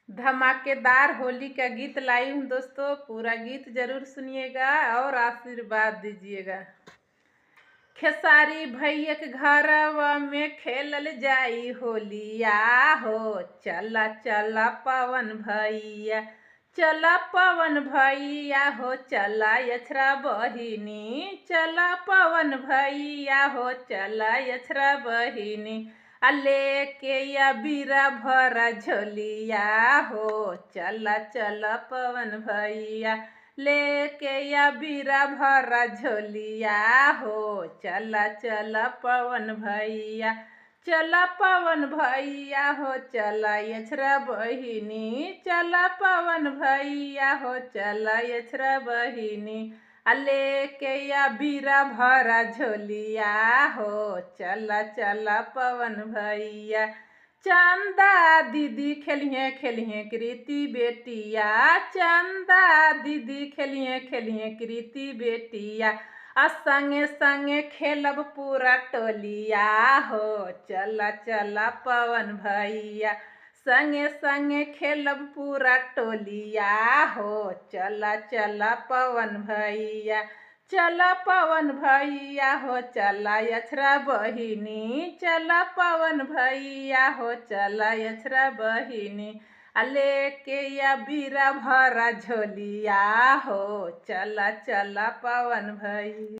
धमाकेदार होली का गीत लाई हूँ दोस्तों। पूरा गीत जरूर सुनिएगा और आशीर्वाद दीजिएगा। खेसारी भैया के घरवा में खेलल जाई होलिया हो। चला चला पवन भैया, चला पवन भैया हो। चला यछरा बहिनी, चला पवन भैया हो। चला यछरा बहिनी, अले के या बीरा भरा झोलिया हो। चला चला पवन भैया, लेके या बीरा भरा झोलिया हो। चला चला पवन भैया, चला पवन भैया हो। चला यछरा बहिनी, चला पवन भैया हो। चला यछरा बहिनी, अले के या बीरा भरा झोलिया हो। चला चला पवन भैया। चंदा दीदी खेलिए खेलिए कृति बेटिया, चंदा दीदी खेलिए खेलिए कृति बेटिया। संगे संगे खेलब पूरा टोलिया हो। चला चला पवन भैया, संगे संगे खेलब पूरा टोलिया हो। चला चला पवन भैया, चला पवन भैया हो। चला यछरा बहिनी, चला पवन भैया हो। चला यछरा बहिनी, अले के या बीरा भरा झोलिया हो। चला चला पवन भैया।